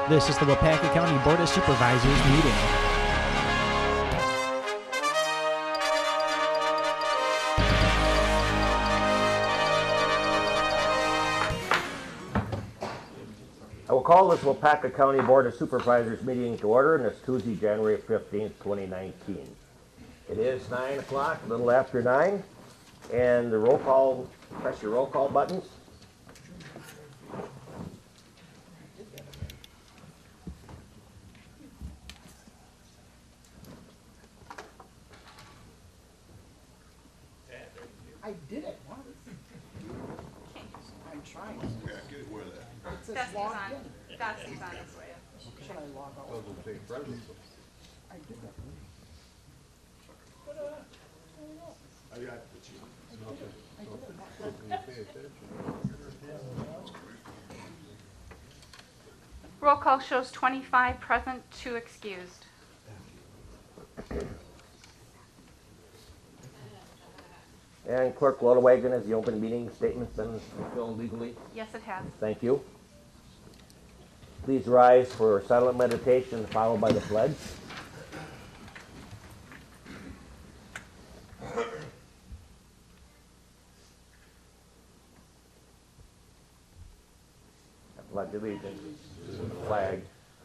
This is the Waupaca County Board of Supervisors meeting. I will call this Waupaca County Board of Supervisors meeting to order, and it's Tuesday, January 15th, 2019. It is 9 o'clock, a little after 9, and the roll call, press your roll call buttons. I did it once. I'm trying. Yeah, get it where that. It says Dusty's logged on. in. Dusty's on his way. Should I log out? Doesn't take precedence. I did that. I got the chief. Pay attention. Roll call shows 25 present, 2 excused. And Clerk Lodewagen, has the open meeting statement been fulfilled legally? Yes, it has. Thank you. Please rise for silent meditation followed by the pledge. I pledge allegiance to the flag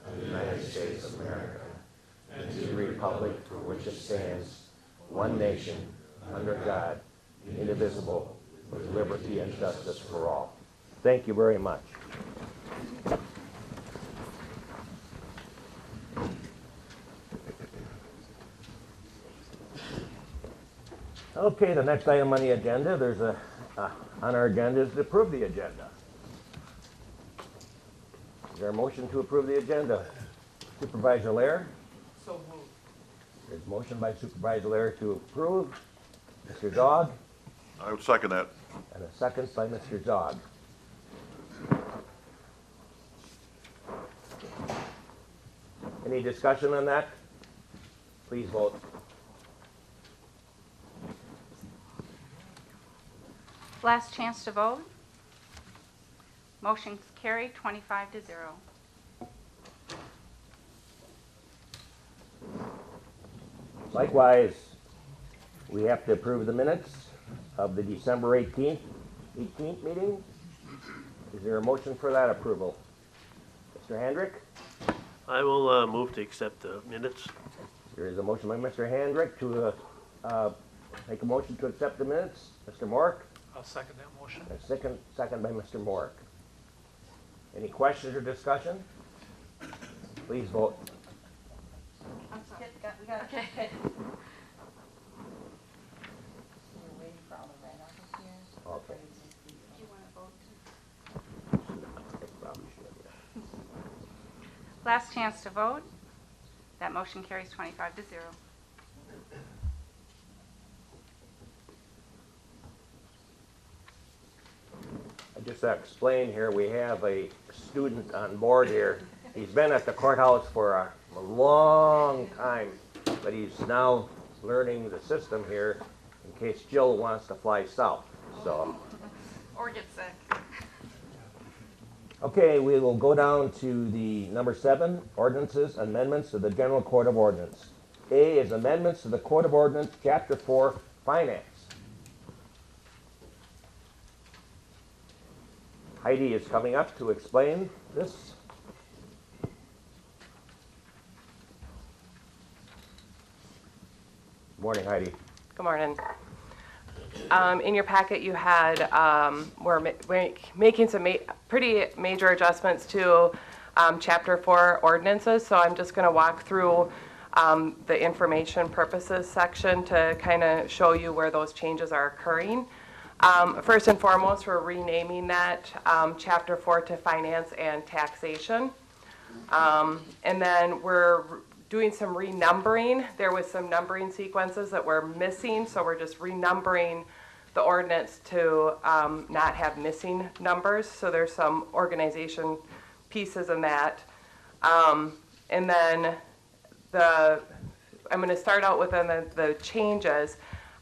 of the United States of America and to the republic for which it stands, one nation, under God, indivisible, with liberty and justice for all. Thank you very much. Okay, the next item on the agenda, on our agenda is to approve the agenda. Is there a motion to approve the agenda? Supervisor Lair? So moved. There's a motion by Supervisor Lair to approve. Mr. Zog? I would second that. And a second by Mr. Zog. Any discussion on that? Please vote. Last chance to vote. Motion's carried 25 to 0. Likewise, we have to approve the minutes of the December 18th meeting. Is there a motion for that approval? Mr. Handrick? I will move to accept the minutes. There is a motion by Mr. Handrick to make a motion to accept the minutes. Mr. Mork? I'll second that motion. A second by Mr. Mork. Any questions or discussion? Please vote. I'm sorry. We got it. Okay. We're waiting for all the write-offs here. Okay. Do you want to vote? Probably should, yeah. Last chance to vote. That motion carries 25 to 0. Just to explain here, we have a student on board here. He's been at the courthouse for a long time, but he's now learning the system here in case Jill wants to fly south. So, Or get sick. okay, we will go down to the number 7, ordinances, amendments to the General Code of Ordinance. A is amendments to the Code of Ordinance, Chapter 4, Finance. Heidi is coming up to explain this. Morning, Heidi. Good morning. In your packet, you had, we're making some pretty major adjustments to Chapter 4 ordinances, so I'm just going to walk through the information purposes section to kind of show you where those changes are occurring. First and foremost, we're renaming that Chapter 4 to Finance and Taxation. And then we're doing some renumbering. There was some numbering sequences that were missing, so we're just renumbering the ordinance to not have missing numbers. So there's some organization pieces in that. And then I'm going to start out with the changes.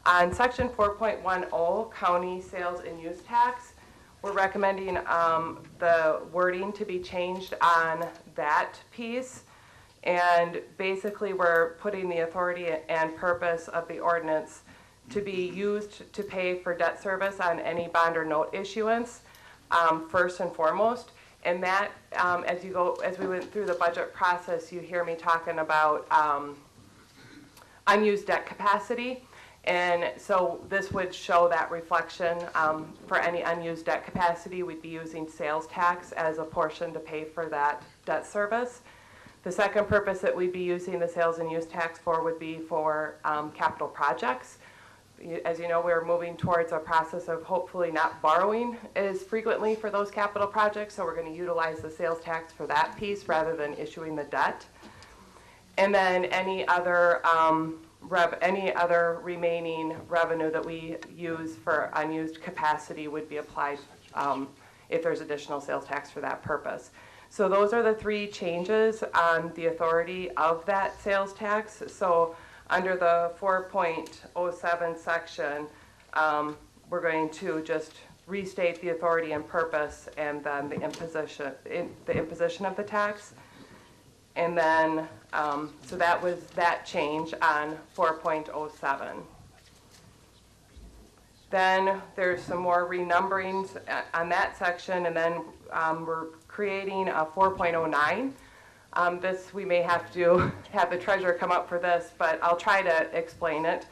On section 4.10, county sales and use tax, we're recommending the wording to be changed on that piece. And basically, we're putting the authority and purpose of the ordinance to be used to pay for debt service on any bond or note issuance, first and foremost. And that, as we went through the budget process, you hear me talking about unused debt capacity. And so this would show that reflection. For any unused debt capacity, we'd be using sales tax as a portion to pay for that debt service. The second purpose that we'd be using the sales and use tax for would be for capital projects. As you know, we're moving towards a process of hopefully not borrowing as frequently for those capital projects, so we're going to utilize the sales tax for that piece rather than issuing the debt. And then any other remaining revenue that we use for unused capacity would be applied if there's additional sales tax for that purpose. So those are the three changes on the authority of that sales tax. So under the 4.07 section, we're going to just restate the authority and purpose and then the imposition of the tax. And then, so that was that change on 4.07. Then there's some more renumberings on that section, and then we're creating a 4.09. This, we may have to have the treasurer come up for this, but I'll try to explain it.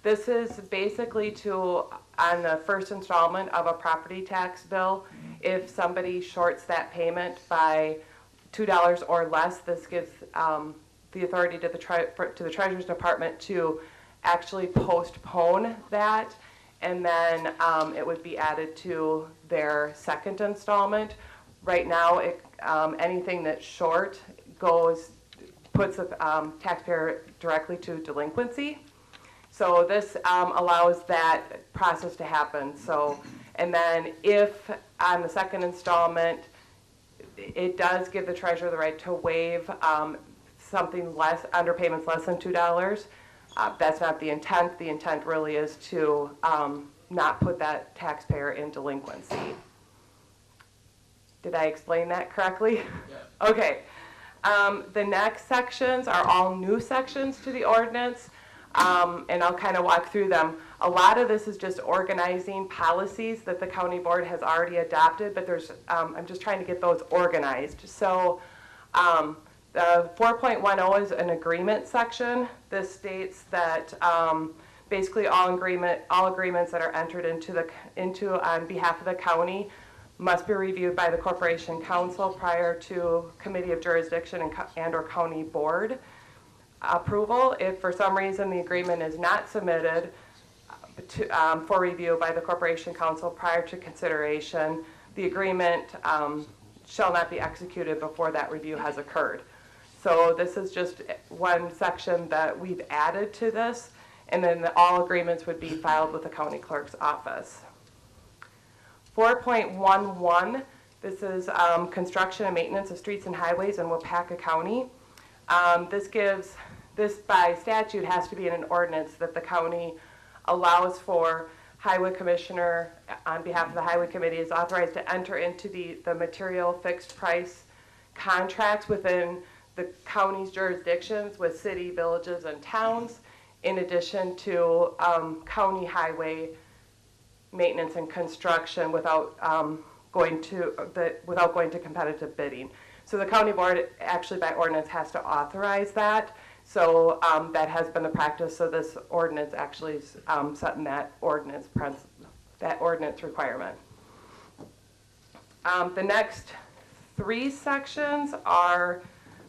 This is basically on the first installment of a property tax bill, if somebody shorts that payment by $2 or less, this gives the authority to the Treasurer's Department to actually postpone that, and then it would be added to their second installment. Right now, anything that's short puts the taxpayer directly to delinquency. So this allows that process to happen. So, and then if on the second installment, it does give the treasurer the right to waive something less, underpayments less than $2. That's not the intent. The intent really is to not put that taxpayer in delinquency. Did I explain that correctly? Yeah. Okay. The next sections are all new sections to the ordinance, and I'll kind of walk through them. A lot of this is just organizing policies that the county board has already adopted, but there's, I'm just trying to get those organized. So the 4.10 is an agreement section. This states that basically all agreements that are entered into on behalf of the county must be reviewed by the Corporation Council prior to Committee of Jurisdiction and or County Board approval. If for some reason the agreement is not submitted for review by the Corporation Council prior to consideration, the agreement shall not be executed before that review has occurred. So this is just one section that we've added to this, and then all agreements would be filed with the county clerk's office. 4.11, this is construction and maintenance of streets and highways in Waupaca County. This by statute has to be in an ordinance that the county allows for. Highway commissioner on behalf of the highway committee is authorized to enter into the material fixed price contracts within the county's jurisdictions with city, villages, and towns, in addition to county highway maintenance and construction without going to competitive bidding. So the county board actually by ordinance has to authorize that. So that has been the practice. So this ordinance actually is setting that ordinance requirement. The next three sections are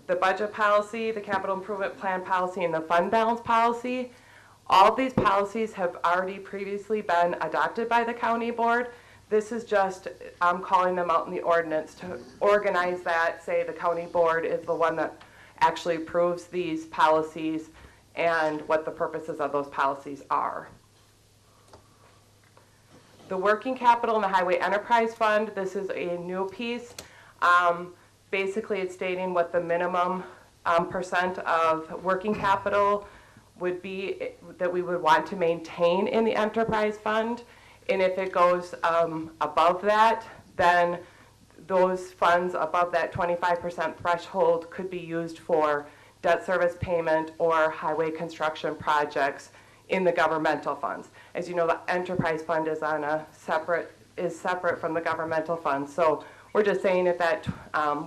the budget policy, the capital improvement plan policy, and the fund balance policy. All of these policies have already previously been adopted by the county board. This is just calling them out in the ordinance to organize that, say the county board is the one that actually approves these policies and what the purposes of those policies are. The working capital in the highway enterprise fund, this is a new piece. Basically it's stating what the minimum percent of working capital would be that we would want to maintain in the enterprise fund. And if it goes above that, then those funds above that 25% threshold could be used for debt service payment or highway construction projects in the governmental funds. As you know, the enterprise fund is on a separate from the governmental fund. So we're just saying if that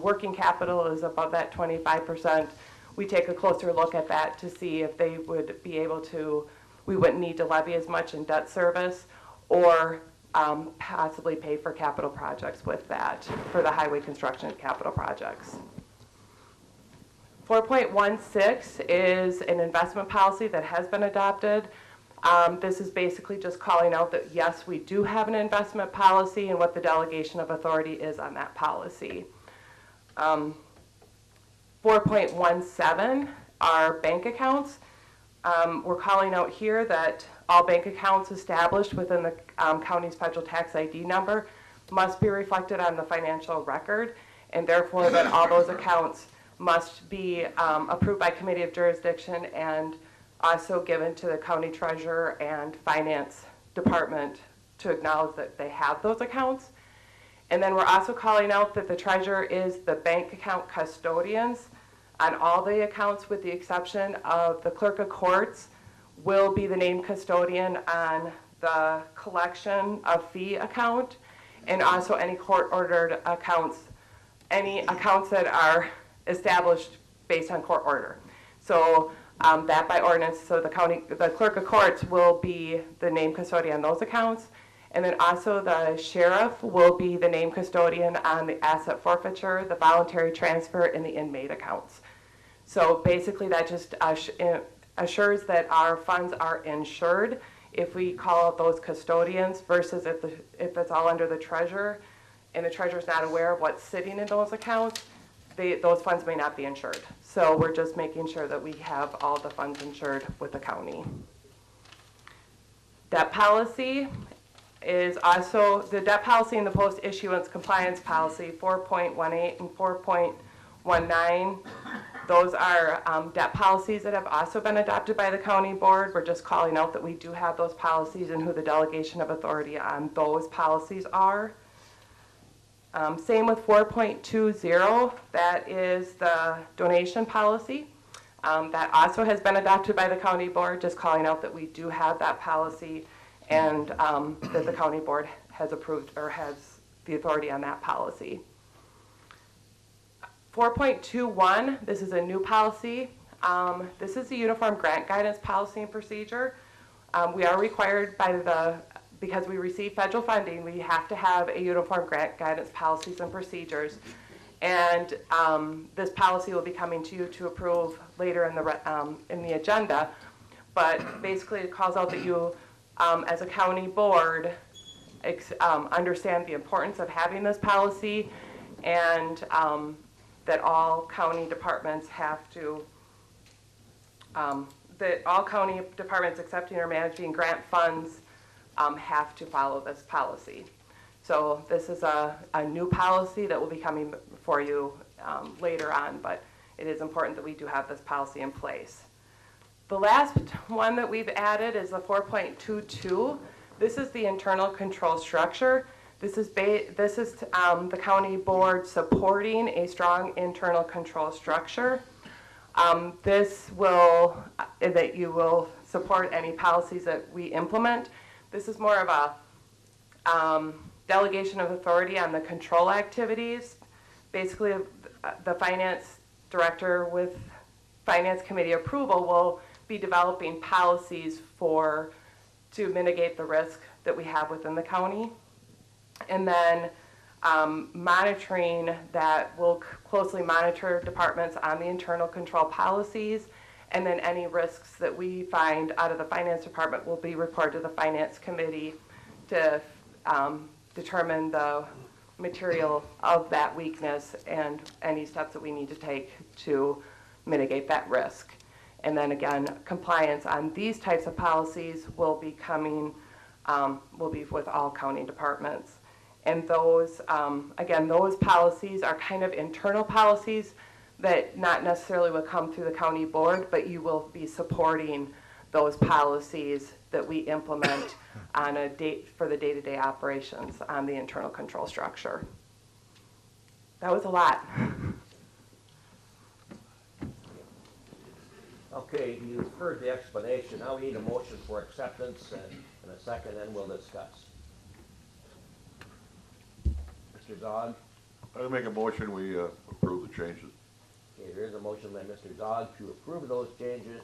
working capital is above that 25%, we take a closer look at that to see if they would be able to, we wouldn't need to levy as much in debt service or possibly pay for capital projects with that, for the highway construction capital projects. 4.16 is an investment policy that has been adopted. This is basically just calling out that, yes, we do have an investment policy and what the delegation of authority is on that policy. 4.17 are bank accounts. We're calling out here that all bank accounts established within the county's federal tax ID number must be reflected on the financial record, and therefore that all those accounts must be approved by committee of jurisdiction and also given to the county treasurer and finance department to acknowledge that they have those accounts. And then we're also calling out that the treasurer is the bank account custodians on all the accounts with the exception of the clerk of courts will be the named custodian on the collection of fee account, and also any court-ordered accounts, any accounts that are established based on court order. So that by ordinance, so the clerk of courts will be the named custodian on those accounts, and then also the sheriff will be the named custodian on the asset forfeiture, the voluntary transfer, and the inmate accounts. So basically that just assures that our funds are insured if we call out those custodians versus if it's all under the treasurer and the treasurer's not aware of what's sitting in those accounts, those funds may not be insured. So we're just making sure that we have all the funds insured with the county. Debt policy is also, the debt policy and the post-issuance compliance policy, 4.18 and 4.19. Those are debt policies that have also been adopted by the county board. We're just calling out that we do have those policies and who the delegation of authority on those policies are. Same with 4.20, that is the donation policy. That also has been adopted by the county board, just calling out that we do have that policy and that the county board has approved or has the authority on that policy. 4.21, this is a new policy. This is the Uniform Grant Guidance Policy and Procedure. We are required by because we receive federal funding, we have to have a Uniform Grant Guidance Policies and Procedures. And this policy will be coming to you to approve later in the agenda. But basically it calls out that you, as a county board, understand the importance of having this policy, and that all county departments have to, that all county departments accepting or managing grant funds have to follow this policy. So this is a new policy that will be coming for you later on, but it is important that we do have this policy in place. The last one that we've added is the 4.22. This is the internal control structure. This is the county board supporting a strong internal control structure. This will, that you will support any policies that we implement. This is more of a delegation of authority on the control activities. Basically, the finance director with finance committee approval will be developing policies to mitigate the risk that we have within the county. And then monitoring that will closely monitor departments on the internal control policies, and then any risks that we find out of the finance department will be reported to the finance committee to determine the material of that weakness and any steps that we need to take to mitigate that risk. And then again, compliance on these types of policies will be coming, will be with all county departments. And those, again, those policies are kind of internal policies that not necessarily will come through the county board, but you will be supporting those policies that we implement on a date for the day-to-day operations on the internal control structure. That was a lot. Okay, you've heard the explanation. Now we need a motion for acceptance and a second, and we'll discuss. Mr. Zog? I make a motion, we approve the changes. Okay, there is a motion by Mr. Zog to approve those changes.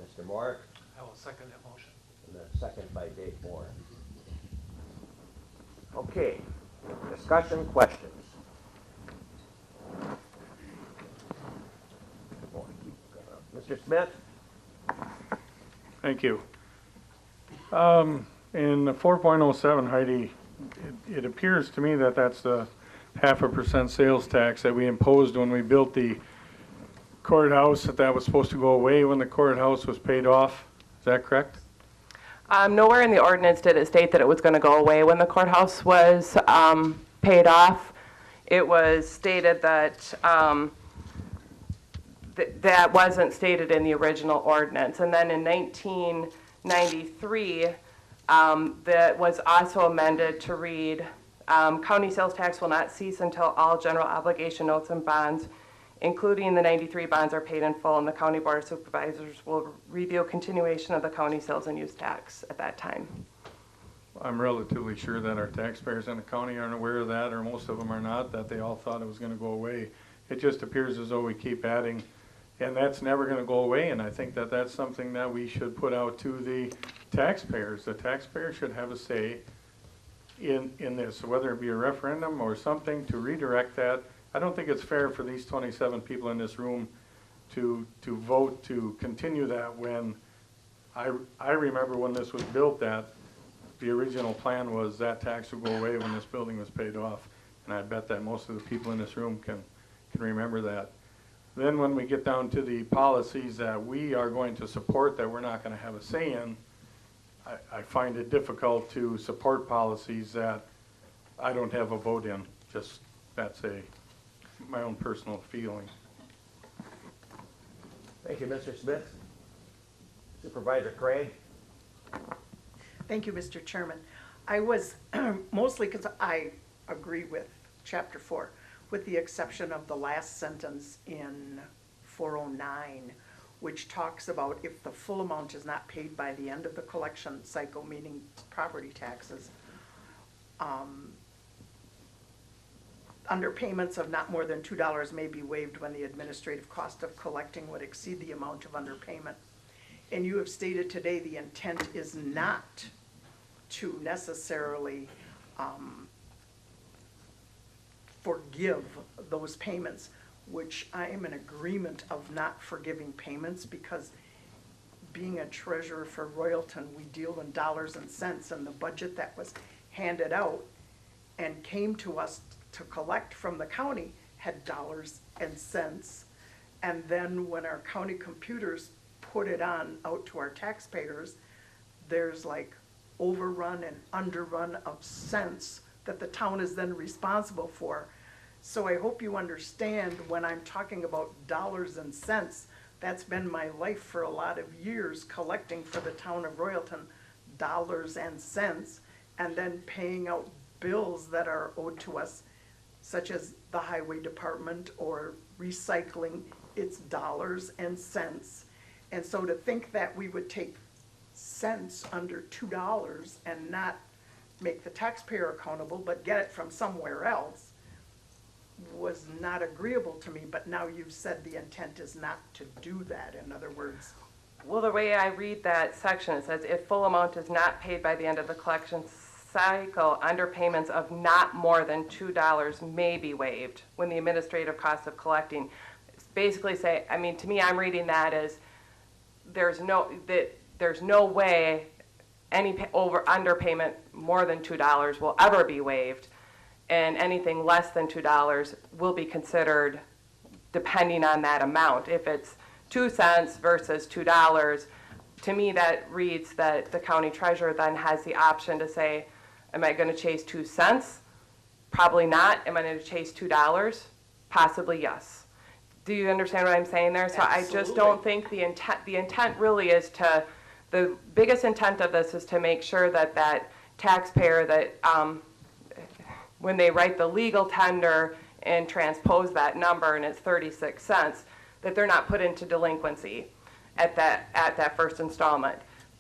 Mr. Moore? I will second that motion. And a second by Dave Moore. Okay, discussion, questions? Mr. Smith? Thank you. In 4.07, Heidi, it appears to me that that's the 0.5% sales tax that we imposed when we built the courthouse, that was supposed to go away when the courthouse was paid off. Is that correct? Nowhere in the ordinance did it state that it was going to go away when the courthouse was paid off. It was stated that that wasn't stated in the original ordinance. And then in 1993, that was also amended to read, county sales tax will not cease until all general obligation notes and bonds, including the 93 bonds, are paid in full, and the county board of supervisors will review continuation of the county sales and use tax at that time. I'm relatively sure that our taxpayers in the county aren't aware of that, or most of them are not, that they all thought it was going to go away. It just appears as though we keep adding, and that's never going to go away, and I think that that's something that we should put out to the taxpayers. The taxpayers should have a say in this, whether it be a referendum or something to redirect that. I don't think it's fair for these 27 people in this room to vote to continue that when I remember when this was built that the original plan was that tax would go away when this building was paid off. And I bet that most of the people in this room can remember that. Then when we get down to the policies that we are going to support that we're not going to have a say in, I find it difficult to support policies that I don't have a vote in. Just that's my own personal feeling. Thank you, Mr. Smith. Supervisor Craig? Thank you, Mr. Chairman. I was mostly because I agree with Chapter 4, with the exception of the last sentence in 409, which talks about if the full amount is not paid by the end of the collection cycle, meaning property taxes, underpayments of not more than $2 may be waived when the administrative cost of collecting would exceed the amount of underpayment. And you have stated today the intent is not to necessarily forgive those payments, which I am in agreement of not forgiving payments, because being a treasurer for Royalton, we deal in dollars and cents, and the budget that was handed out and came to us to collect from the county had dollars and cents. And then when our county computers put it on out to our taxpayers, there's like overrun and underrun of cents that the town is then responsible for. So I hope you understand when I'm talking about dollars and cents, that's been my life for a lot of years, collecting for the town of Royalton dollars and cents, and then paying out bills that are owed to us, such as the highway department or recycling, it's dollars and cents. And so to think that we would take cents under $2 and not make the taxpayer accountable, but get it from somewhere else, was not agreeable to me. But now you've said the intent is not to do that, in other words. Well, the way I read that section, it says if full amount is not paid by the end of the collection cycle, underpayments of not more than $2 may be waived when the administrative cost of collecting. Basically say, I mean, to me, I'm reading that as there's no way any underpayment more than $2 will ever be waived, and anything less than $2 will be considered depending on that amount. If it's 2 cents versus $2, to me that reads that the county treasurer then has the option to say, am I going to chase 2 cents? Probably not. Am I going to chase $2? Possibly yes. Do you understand what I'm saying there? So I just don't think the intent really is to the biggest intent of this is to make sure that that taxpayer that, when they write the legal tender and transpose that number and it's 36 cents, that they're not put into delinquency at that first installment.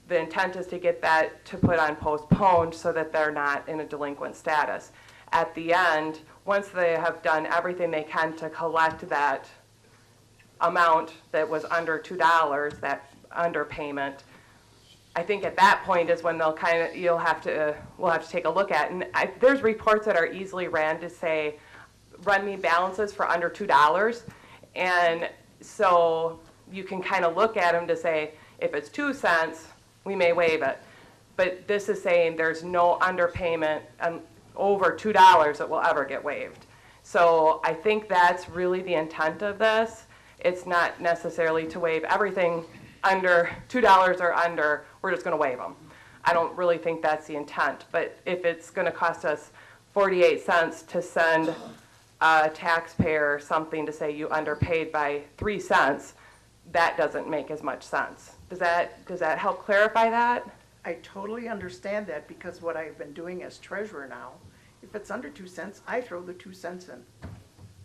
The intent is to get that to put on postponed so that they're not in a delinquent status. At the end, once they have done everything they can to collect that amount that was under $2, that underpayment, I think at that point is when they'll we'll have to take a look at. And there's reports that are easily ran to say, run me balances for under $2. And so you can kind of look at them to say, if it's 2 cents, we may waive it. But this is saying there's no underpayment over $2 that will ever get waived. So I think that's really the intent of this. It's not necessarily to waive everything under $2 or under, we're just going to waive them. I don't really think that's the intent. But if it's going to cost us 48 cents to send a taxpayer something to say you underpaid by 3 cents, that doesn't make as much sense. Does that help clarify that? I totally understand that, because what I've been doing as treasurer now, if it's under 2 cents, I throw the 2 cents in.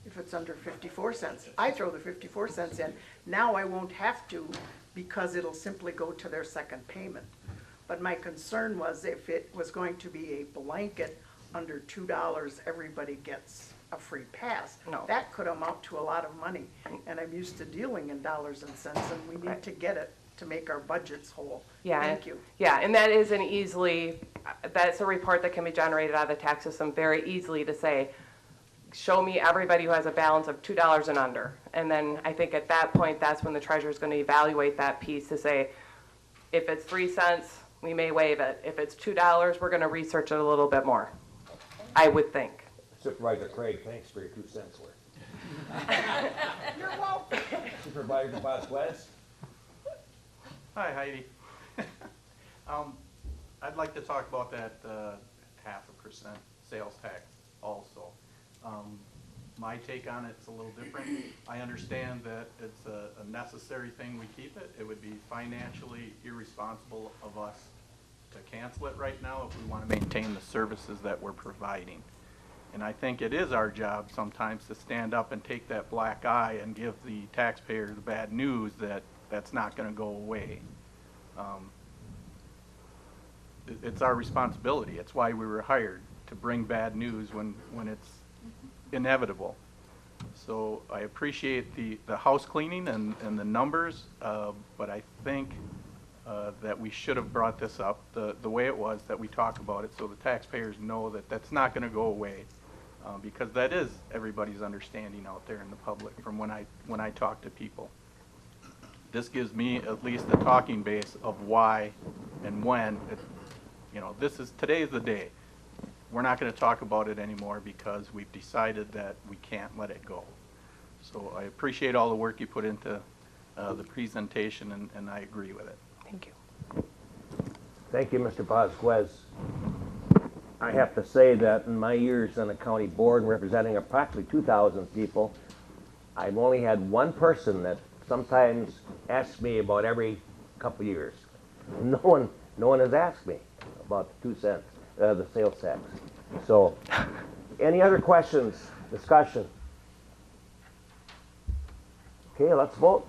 If it's under 54 cents, I throw the 54 cents in. Now I won't have to, because it'll simply go to their second payment. But my concern was if it was going to be a blanket under $2, everybody gets a free pass. No. That could amount to a lot of money, and I'm used to dealing in dollars and cents, and we need Right. to get it to make our budgets whole. Yeah. Thank you. Yeah, and that is that's a report that can be generated out of the tax system very easily to say, show me everybody who has a balance of $2 and under. And then I think at that point, that's when the treasurer is going to evaluate that piece to say, if it's 3 cents, we may waive it. If it's $2, we're going to research it a little bit more, I would think. Supervisor Craig, thanks for your 2 cents worth. You're welcome. Supervisor Vasquez? Hi, Heidi. I'd like to talk about that 0.5% sales tax also. My take on it's a little different. I understand that it's a necessary thing we keep it. It would be financially irresponsible of us to cancel it right now if we want to maintain the services that we're providing. And I think it is our job sometimes to stand up and take that black eye and give the taxpayer the bad news that that's not going to go away. It's our responsibility. It's why we were hired, to bring bad news when it's inevitable. So I appreciate the house cleaning and the numbers, but I think that we should have brought this up the way it was, that we talk about it so the taxpayers know that that's not going to go away, because that is everybody's understanding out there in the public from when I talk to people. This gives me at least a talking base of why and when. Today is the day. We're not going to talk about it anymore because we've decided that we can't let it go. So I appreciate all the work you put into the presentation, and I agree with it. Thank you. Thank you, Mr. Vasquez. I have to say that in my years on the county board representing approximately 2,000 people, I've only had one person that sometimes asks me about every couple of years. No one has asked me about the 2 cents, the sales tax. So, any other questions, discussion? Okay, let's vote.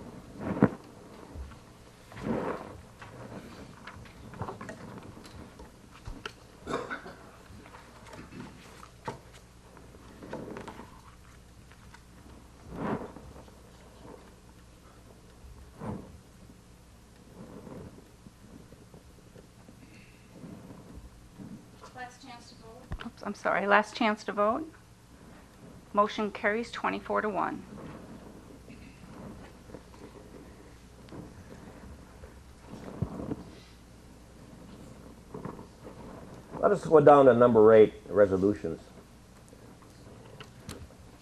Last chance to vote. Oops, I'm sorry, last chance to vote. Motion carries 24-1. Let us go down to number 8, resolutions.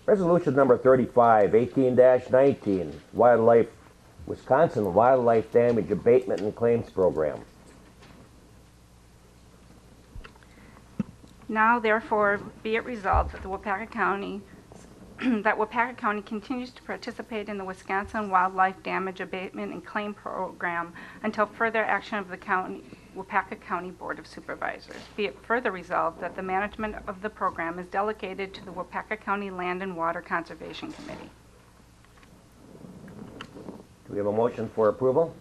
Resolution number 35, 18-19, Wisconsin Wildlife Damage Abatement and Claims Program. Now therefore be it resolved that the Waupaca County that Waupaca County continues to participate in the Wisconsin Wildlife Damage Abatement and Claim Program until further action of the Waupaca County Board of Supervisors. Be it further resolved that the management of the program is delegated to the Waupaca County Land and Water Conservation Committee. Do we have a motion for approval?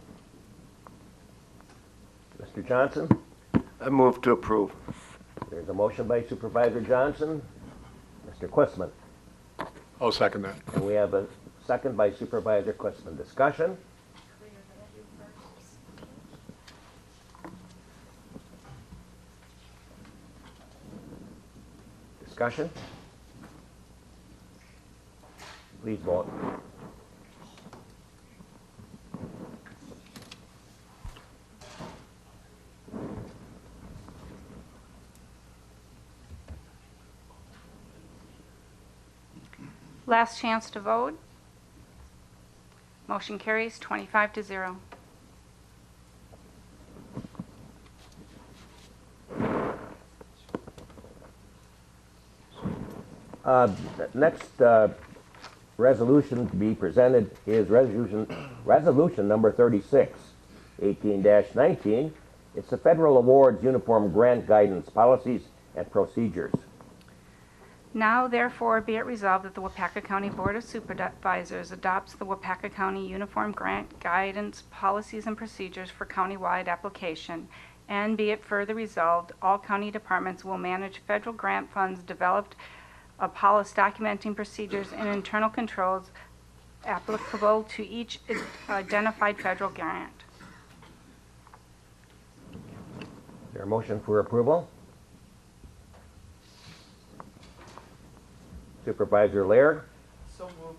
Mr. Johnson? I move to approve. There's a motion by Supervisor Johnson. Mr. Quistman. I'll second that. And we have a second by Supervisor Quistman. Discussion? Discussion? Please vote. Last chance to vote. Motion carries 25-0. Next resolution to be presented is resolution number 36, 18-19. It's the Federal Awards Uniform Grant Guidance Policies and Procedures. Now, therefore, be it resolved that the Waupaca County Board of Supervisors adopts the Waupaca County Uniform Grant Guidance Policies and Procedures for countywide application, and be it further resolved, all county departments will manage federal grant funds developed policy documenting procedures and internal controls applicable to each identified federal grant. Is there a motion for approval? Supervisor Lair? So moved.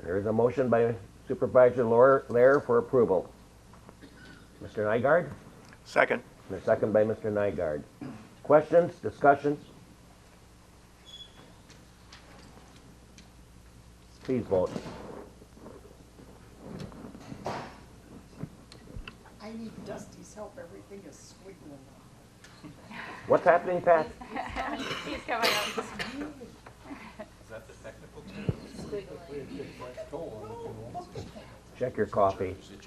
There is a motion by Supervisor Lair for approval. Mr. Nygaard? Second. And a second by Mr. Nygaard. Questions, discussions? Please vote. I need Dusty's help. Everything is squiggling. What's happening, Pat? He's coming up. Check your coffee. She's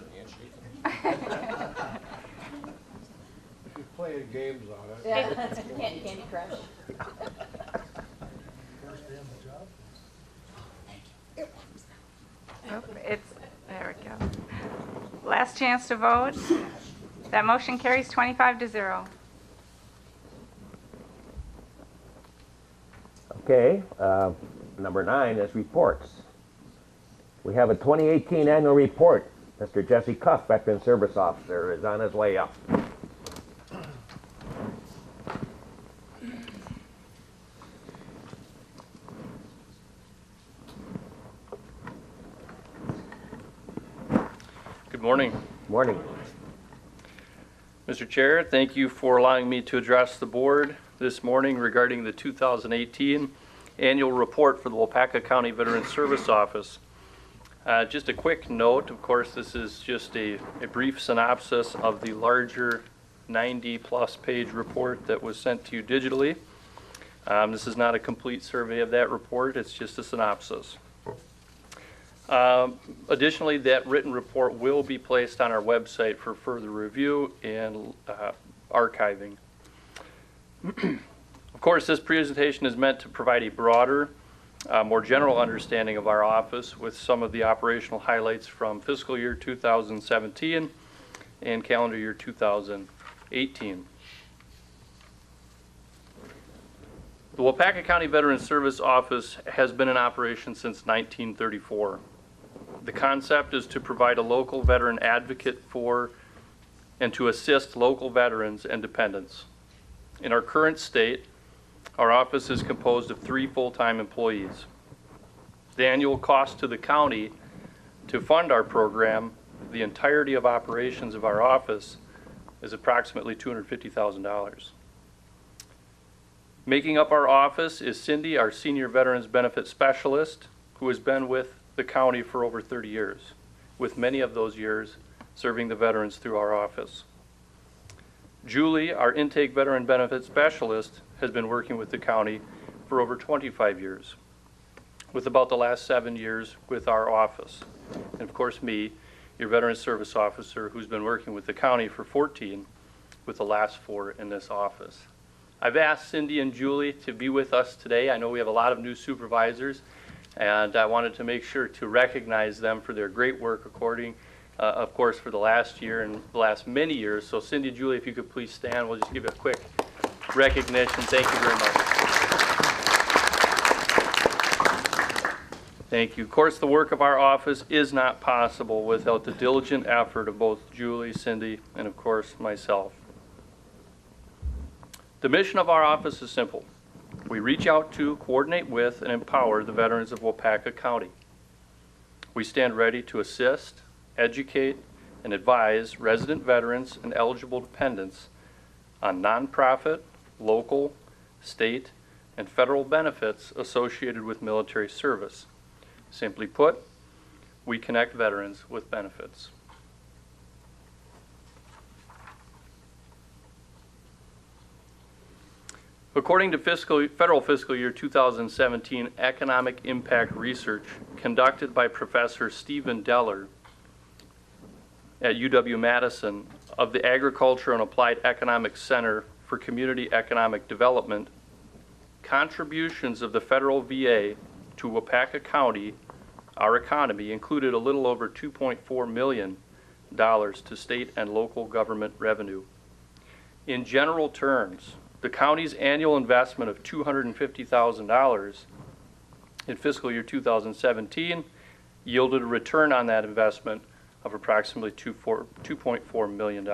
playing games on it. Yeah, that's Candy Crush. Oh, there it goes. Last chance to vote. That motion carries 25-0. Okay, number 9 is reports. We have a 2018 annual report. Mr. Jesse Cuff, Veteran Service Officer, is on his way up. Good morning. Morning. Mr. Chair, thank you for allowing me to address the board this morning regarding the 2018 annual report for the Waupaca County Veteran Service Office. Just a quick note, of course, this is just a brief synopsis of the larger 90-plus page report that was sent to you digitally. This is not a complete survey of that report, it's just a synopsis. Additionally, that written report will be placed on our website for further review and archiving. Of course, this presentation is meant to provide a broader, more general understanding of our office with some of the operational highlights from fiscal year 2017 and calendar year 2018. The Waupaca County Veteran Service Office has been in operation since 1934. The concept is to provide a local veteran advocate for and to assist local veterans and dependents. In our current state, our office is composed of 3 full-time employees. The annual cost to the county to fund our program, the entirety of operations of our office, is approximately $250,000. Making up our office is Cindy, our Senior Veterans Benefit Specialist, who has been with the county for over 30 years, with many of those years serving the veterans through our office. Julie, our Intake Veteran Benefit Specialist, has been working with the county for over 25 years. with about the last 7 years with our office. And of course me, your Veteran Service Officer, who's been working with the county for 14, with the last 4 in this office. I've asked Cindy and Julie to be with us today. I know we have a lot of new supervisors, and I wanted to make sure to recognize them for their great work according, of course, for the last year and the last many years. So Cindy, Julie, if you could please stand, we'll just give you a quick recognition. Thank you very much. Thank you. Of course, the work of our office is not possible without the diligent effort of both Julie, Cindy, and of course, myself. The mission of our office is simple. We reach out to, coordinate with, and empower the veterans of Waupaca County. We stand ready to assist, educate, and advise resident veterans and eligible dependents on nonprofit, local, state, and federal benefits associated with military service. Simply put, we connect veterans with benefits. According to federal fiscal year 2017 economic impact research conducted by Professor Stephen Deller at UW-Madison of the Agriculture and Applied Economics Center for Community Economic Development, contributions of the federal VA to Waupaca County, our economy, included a little over $2.4 million to state and local government revenue. In general terms, the county's annual investment of $250,000 in fiscal year 2017 yielded a return on that investment of approximately $2.4 million.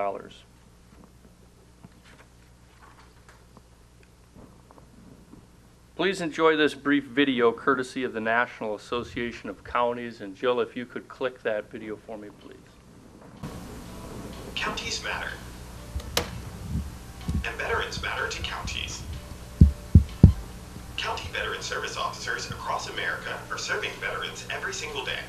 Please enjoy this brief video courtesy of the National Association of Counties. And Jill, if you could click that video for me, please. Counties matter. And veterans matter to counties. County Veteran Service Officers across America are serving veterans every single day,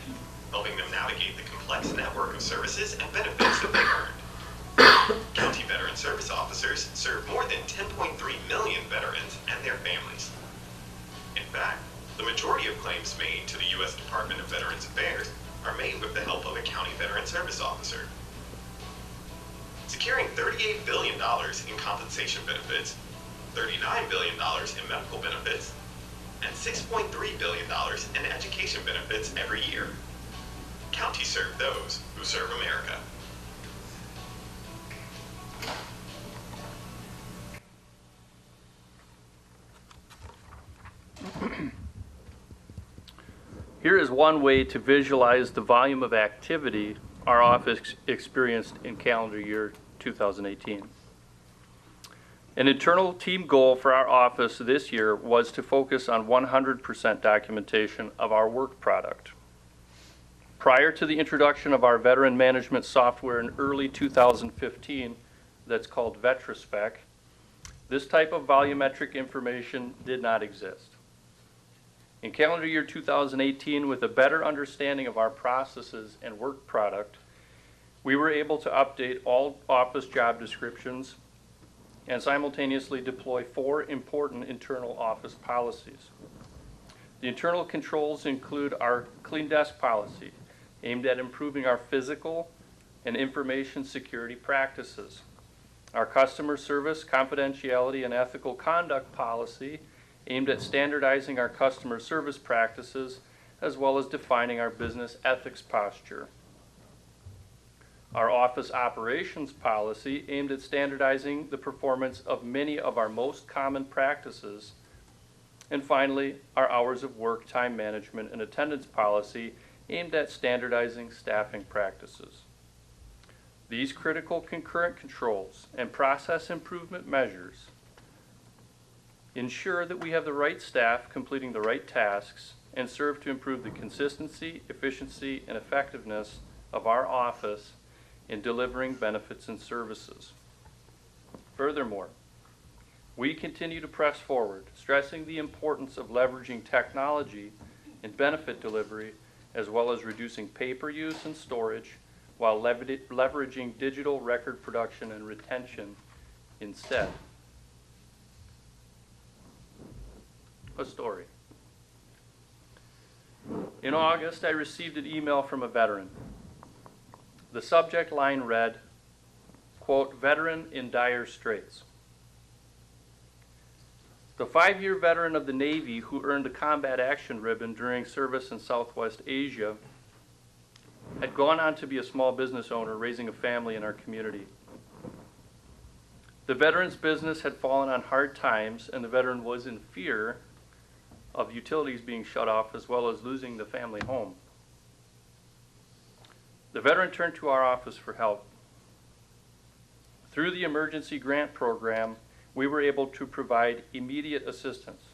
helping them navigate the complex network of services and benefits that they've earned. County Veteran Service Officers serve more than 10.3 million veterans and their families. In fact, the majority of claims made to the U.S. Department of Veterans Affairs are made with the help of a County Veteran Service Officer. Securing $38 billion in compensation benefits, $39 billion in medical benefits, and $6.3 billion in education benefits every year. Counties serve those who serve America. Here is one way to visualize the volume of activity our office experienced in calendar year 2018. An internal team goal for our office this year was to focus on 100% documentation of our work product. Prior to the introduction of our veteran management software in early 2015, that's called VetraSpec, this type of volumetric information did not exist. In calendar year 2018, with a better understanding of our processes and work product, we were able to update all office job descriptions and simultaneously deploy 4 important internal office policies. The internal controls include our clean desk policy, aimed at improving our physical and information security practices. Our customer service, confidentiality, and ethical conduct policy, aimed at standardizing our customer service practices, as well as defining our business ethics posture. Our office operations policy, aimed at standardizing the performance of many of our most common practices. And finally, our hours of work, time management, and attendance policy, aimed at standardizing staffing practices. These critical concurrent controls and process improvement measures ensure that we have the right staff completing the right tasks and serve to improve the consistency, efficiency, and effectiveness of our office in delivering benefits and services. Furthermore, we continue to press forward, stressing the importance of leveraging technology in benefit delivery, as well as reducing paper use and storage, while leveraging digital record production and retention instead. A story. In August, I received an email from a veteran. The subject line read, quote, "Veteran in dire straits." The 5-year veteran of the Navy who earned a combat action ribbon during service in Southwest Asia had gone on to be a small business owner raising a family in our community. The veteran's business had fallen on hard times, and the veteran was in fear of utilities being shut off as well as losing the family home. The veteran turned to our office for help. Through the emergency grant program, we were able to provide immediate assistance,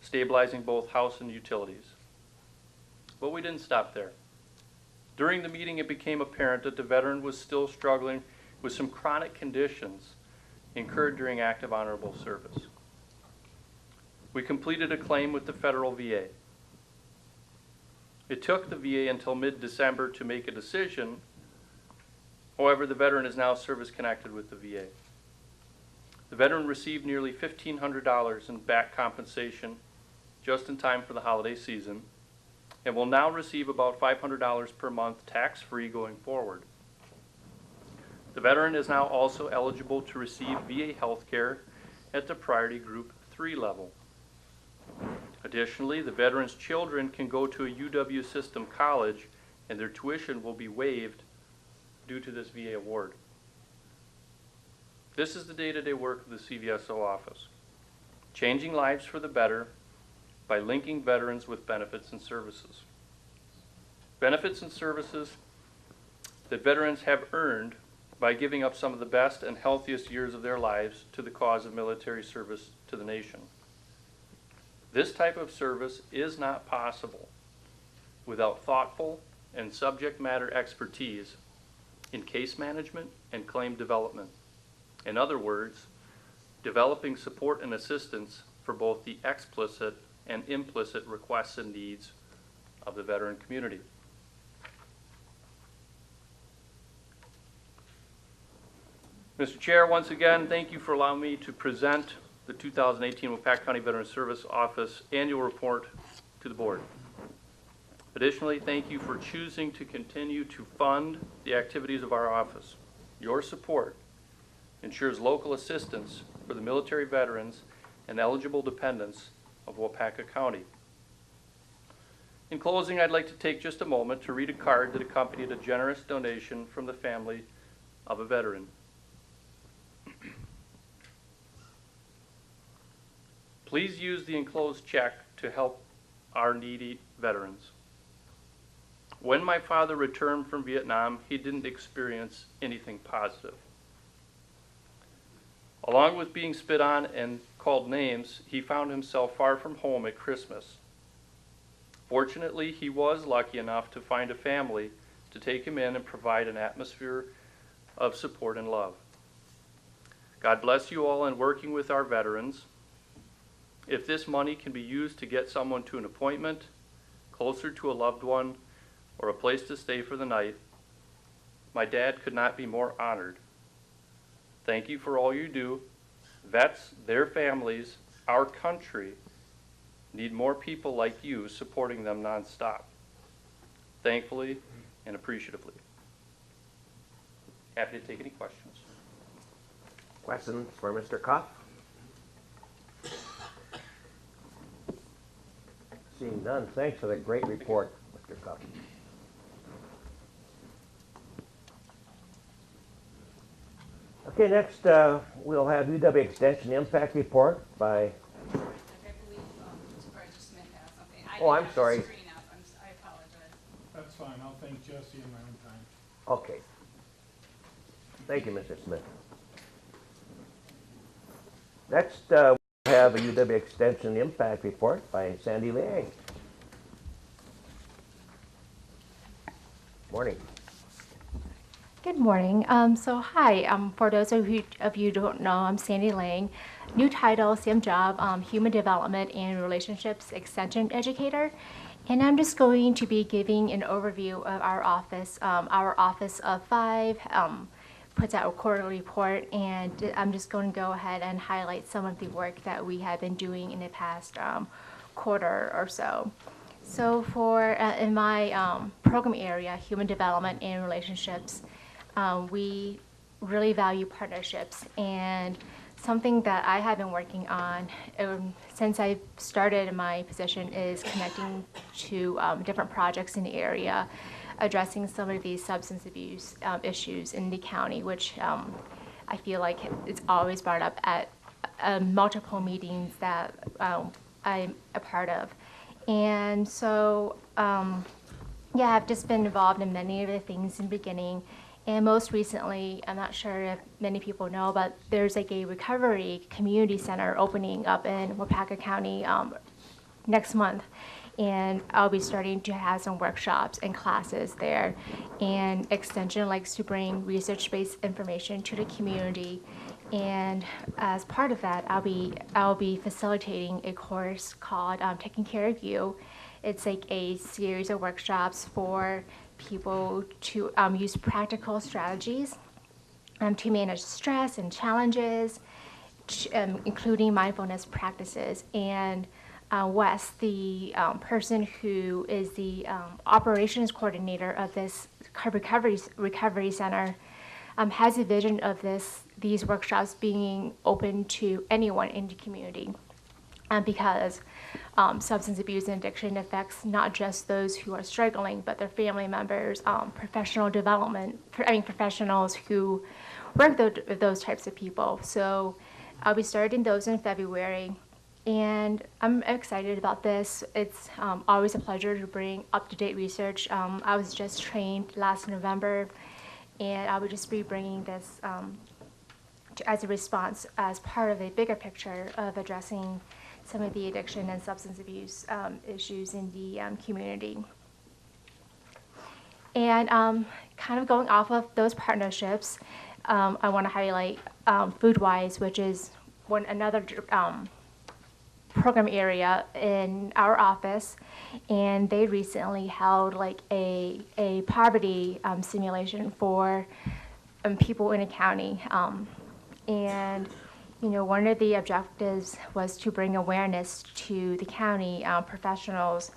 stabilizing both house and utilities. But we didn't stop there. During the meeting, it became apparent that the veteran was still struggling with some chronic conditions incurred during active honorable service. We completed a claim with the federal VA. It took the VA until mid-December to make a decision. However, the veteran is now service-connected with the VA. The veteran received nearly $1,500 in back compensation just in time for the holiday season, and will now receive about $500 per month tax-free going forward. The veteran is now also eligible to receive VA health care at the Priority Group 3 level. Additionally, the veteran's children can go to a UW system college, and their tuition will be waived due to this VA award. This is the day-to-day work of the CVSO office, changing lives for the better by linking veterans with benefits and services. Benefits and services that veterans have earned by giving up some of the best and healthiest years of their lives to the cause of military service to the nation. This type of service is not possible without thoughtful and subject matter expertise in case management and claim development. In other words, developing support and assistance for both the explicit and implicit requests and needs of the veteran community. Mr. Chair, once again, thank you for allowing me to present the 2018 Waupaca County Veteran Service Office Annual Report to the Board. Additionally, thank you for choosing to continue to fund the activities of our office. Your support ensures local assistance for the military veterans and eligible dependents of Waupaca County. In closing, I'd like to take just a moment to read a card that accompanied a generous donation from the family of a veteran. Please use the enclosed check to help our needy veterans. When my father returned from Vietnam, he didn't experience anything positive. Along with being spit on and called names, he found himself far from home at Christmas. Fortunately, he was lucky enough to find a family to take him in and provide an atmosphere of support and love. God bless you all in working with our veterans. If this money can be used to get someone to an appointment, closer to a loved one, or a place to stay for the night, my dad could not be more honored. Thank you for all you do. Vets, their families, our country need more people like you supporting them nonstop. Thankfully and appreciatively. Happy to take any questions. Questions for Mr. Kopp? Seeing none, thanks for the great report, Mr. Kopp. Okay, next we'll have UW Extension Impact Report by... I believe Supervisor Smith has something. Oh, I'm sorry. I apologize. That's fine, I'll thank Jesse in my own time. Okay. Thank you, Mr. Smith. Next, we'll have a UW Extension Impact Report by Sandy Liang. Morning. Good morning. Hi. For those of you who don't know, I'm Sandy Lang. New title, same job, Human Development and Relationships Extension Educator. And I'm just going to be giving an overview of our office. Our Office of 5 puts out a quarterly report, and I'm just going to go ahead and highlight some of the work that we have been doing in the past quarter or so. So for in my program area, human development and relationships, we really value partnerships, and something that I have been working on since I started in my position is connecting to different projects in the area, addressing some of these substance abuse issues in the county, which I feel like it's always brought up at multiple meetings that I'm a part of. And so, yeah, I've just been involved in many of the things in the beginning. And most recently, I'm not sure if many people know, but there's like a recovery community center opening up in Waupaca County next month. And I'll be starting to have some workshops and classes there. And Extension likes to bring research-based information to the community. And as part of that, I'll be facilitating a course called Taking Care of You. It's like a series of workshops for people to use practical strategies to manage stress and challenges, including mindfulness practices. And Wes, the person who is the operations coordinator of this recovery center, has a vision of these workshops being open to anyone in the community, because substance abuse and addiction affects not just those who are struggling, but their family members, professionals who work with those types of people. So I'll be starting those in February, and I'm excited about this. It's always a pleasure to bring up-to-date research. I was just trained last November, and I will just be bringing this as a response, as part of a bigger picture of addressing some of the addiction and substance abuse issues in the community. And kind of going off of those partnerships, I want to highlight FoodWise, which is another program area in our office, and they recently held like a poverty simulation for people in a county, and one of the objectives was to bring awareness to the county professionals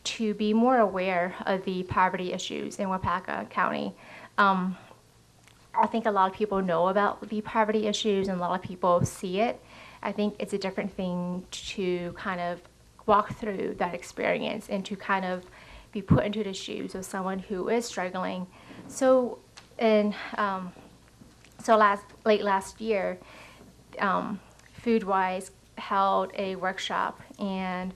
to be more aware of the poverty issues in Waupaca County. I think a lot of people know about the poverty issues and a lot of people see it. I think it's a different thing to kind of walk through that experience and to kind of be put into the shoes of someone who is struggling. So, late last year, FoodWise held a workshop, and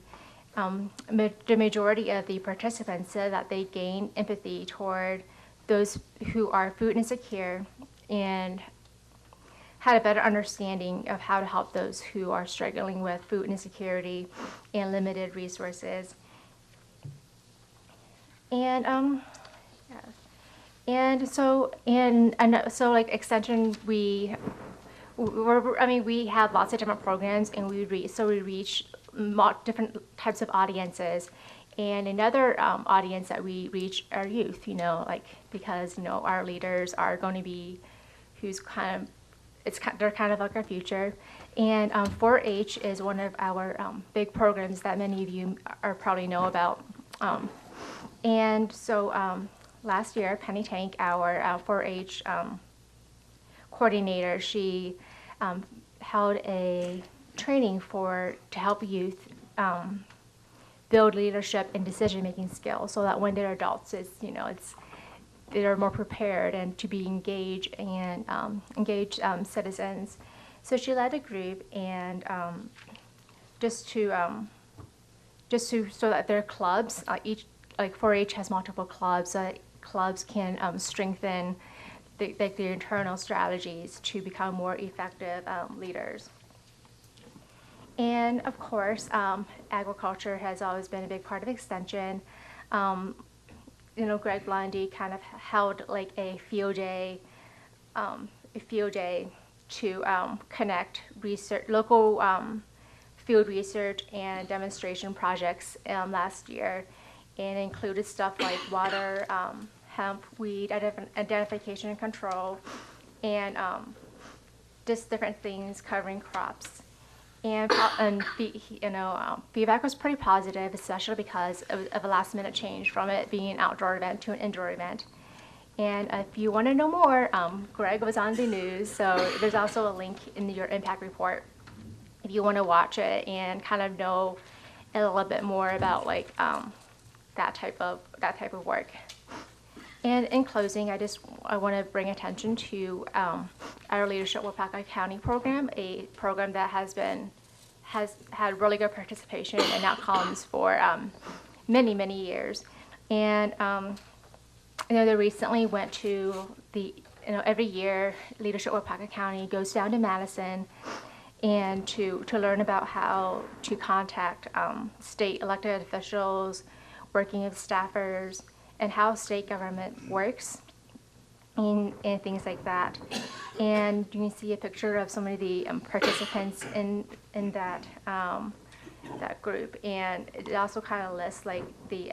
the majority of the participants said that they gained empathy toward those who are food insecure and had a better understanding of how to help those who are struggling with food insecurity and limited resources. And so like Extension, we have lots of different programs, and we reach different types of audiences. And another audience that we reach are youth, because our leaders are going to be they're kind of like our future. And 4-H is one of our big programs that many of you probably know about. And so last year, Penny Tank, our 4-H coordinator, she held a training to help youth build leadership and decision-making skills, so that when they're adults, they're more prepared and to be engaged and engaged citizens. So she led a group, and so that their clubs, 4-H has multiple clubs, so that clubs can strengthen their internal strategies to become more effective leaders. And of course, agriculture has always been a big part of Extension. Greg Blondie kind of held like a field day to connect local field research and demonstration projects last year, and included stuff like water, hemp, weed identification and control, and just different things covering crops. feedback was pretty positive, especially because of a last minute change from it being an outdoor event to an indoor event. And if you want to know more, Greg was on the news, so there's also a link in your impact report if you want to watch it and kind of know a little bit more about like that type of work. And in closing, I want to bring attention to our Leadership Waupaca County program, a program that has had really good participation and outcomes for many years. And they recently went to every year Leadership Waupaca County goes down to Madison and to learn about how to contact state elected officials, working with staffers, and how state government works and things like that. And you can see a picture of some of the participants in that that group, and it also kind of lists like the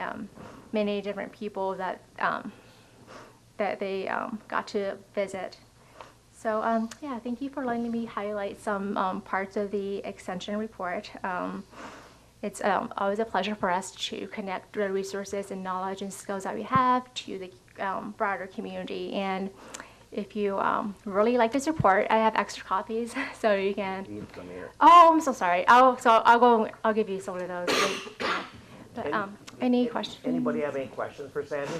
many different people that that they got to visit. So yeah, thank you for letting me highlight some parts of the extension report. It's always a pleasure for us to connect the resources and knowledge and skills that we have to the broader community. And if you really like this report, I have extra copies, so you can. Oh, I'm so sorry. I'll give you some of those. But any questions? Anybody have any questions for Sandy?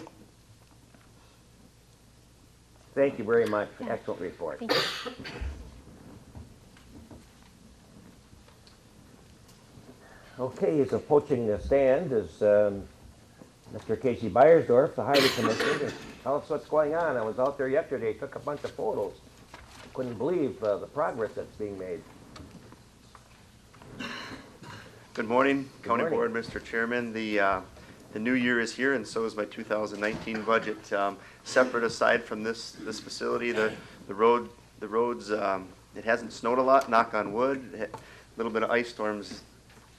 Thank you very much. Yeah. Excellent report. Thank you. Okay, is approaching the stand is Mr. Casey Beiersdorf, the Highway Commissioner. Tell us what's going on. I was out there yesterday, took a bunch of photos. Couldn't believe the progress that's being made. Good morning, County morning. Board, Mr. Chairman. The new year is here, and so is my 2019 budget. Separate aside from this facility, the roads, it hasn't snowed a lot, knock on wood. A little bit of ice storms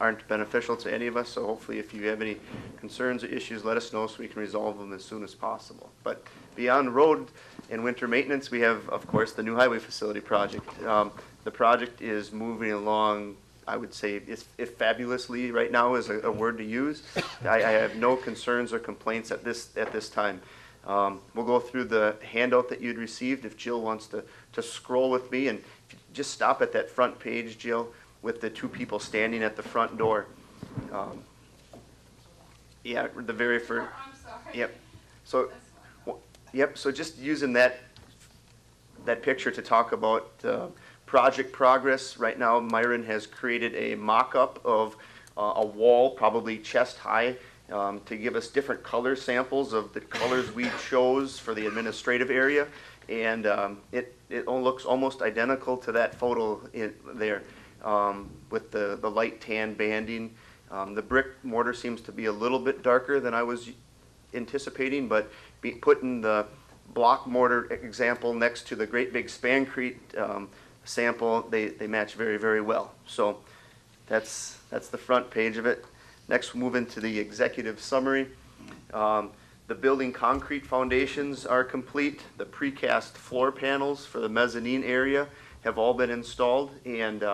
aren't beneficial to any of us, so hopefully if you have any concerns or issues, let us know so we can resolve them as soon as possible. But beyond road and winter maintenance, we have, of course, the new highway facility project. The project is moving along, I would say, if fabulously right now is a word to use. I have no concerns or complaints at this time. We'll go through the handout that you'd received if Jill wants to scroll with me, and just stop at that front page, Jill, with the two people standing at the front door. Yeah, the very first. I'm sorry. Yep. So, yep. So just using that picture to talk about project progress. Right now, Myron has created a mock-up of a wall, probably chest high, to give us different color samples of the colors we chose for the administrative area, and it looks almost identical to that photo there. With the light tan banding. The brick mortar seems to be a little bit darker than I was anticipating, but putting the block mortar example next to the great big Spancrete sample, they match very well. So that's the front page of it. Next, we'll move into the executive summary. The building concrete foundations are complete. The precast floor panels for the mezzanine area have all been installed, and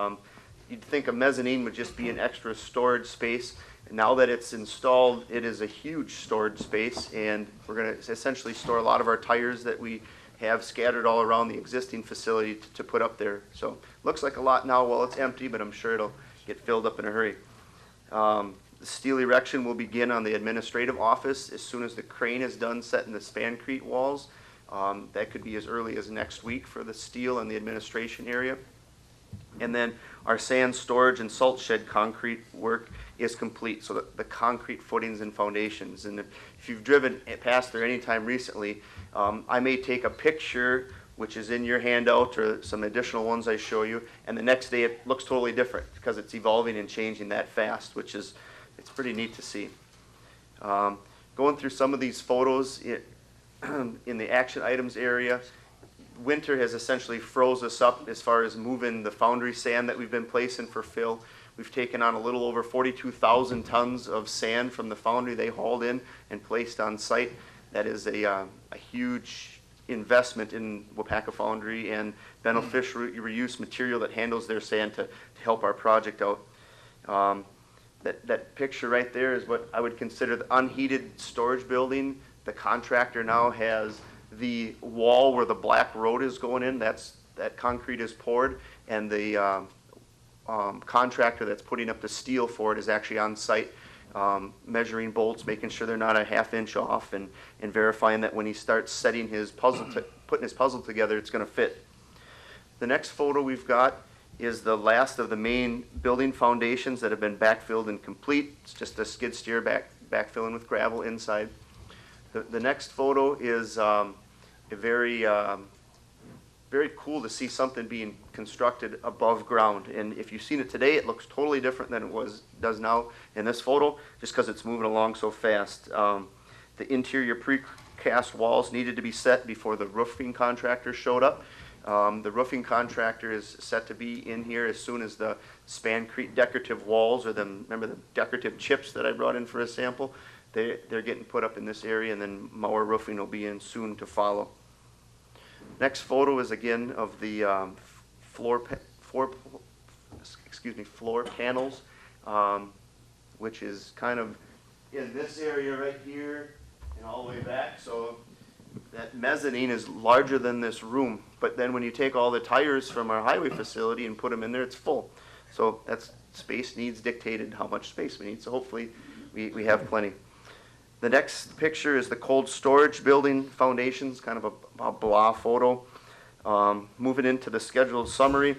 you'd think a mezzanine would just be an extra storage space. Now that it's installed, it is a huge storage space, and we're going to essentially store a lot of our tires that we have scattered all around the existing facility to put up there. So looks like a lot now while it's empty, but I'm sure it'll get filled up in a hurry. The steel erection will begin on the administrative office as soon as the crane is done setting the Spancrete walls. That could be as early as next week for the steel and the administration area. And then our sand storage and salt shed concrete work is complete, so the concrete footings and foundations. And if you've driven past there anytime recently, I may take a picture, which is in your handout, or some additional ones I show you, and the next day it looks totally different because it's evolving and changing that fast, which is, it's pretty neat to see. Going through some of these photos in the action items area, winter has essentially froze us up as far as moving the foundry sand that we've been placing for fill. We've taken on a little over 42,000 tons of sand from the foundry they hauled in and placed on site. That is a huge investment in Waupaca Foundry and beneficial reuse material that handles their sand to help our project out. That picture right there is what I would consider the unheated storage building. The contractor now has the wall where the black road is going in, that concrete is poured, and the contractor that's putting up the steel for it is actually on site, measuring bolts, making sure they're not a ½ inch off, and verifying that when he starts setting his puzzle, putting his puzzle together, it's going to fit. The next photo we've got is the last of the main building foundations that have been backfilled and complete. It's just a skid steer backfilling with gravel inside. The next photo is a very cool to see something being constructed above ground. And if you've seen it today, it looks totally different than it does now in this photo, just because it's moving along so fast. The interior precast walls needed to be set before the roofing contractor showed up. The roofing contractor is set to be in here as soon as the Spancrete decorative walls, or remember the decorative chips that I brought in for a sample? They're getting put up in this area, and then Mauer Roofing will be in soon to follow. Next photo is again of the floor panels, which is kind of in this area right here and all the way back. So that mezzanine is larger than this room, but then when you take all the tires from our highway facility and put them in there, it's full. So that's space needs dictated how much space we need. So hopefully we have plenty. The next picture is the cold storage building foundations, kind of a blah photo. Moving into the scheduled summary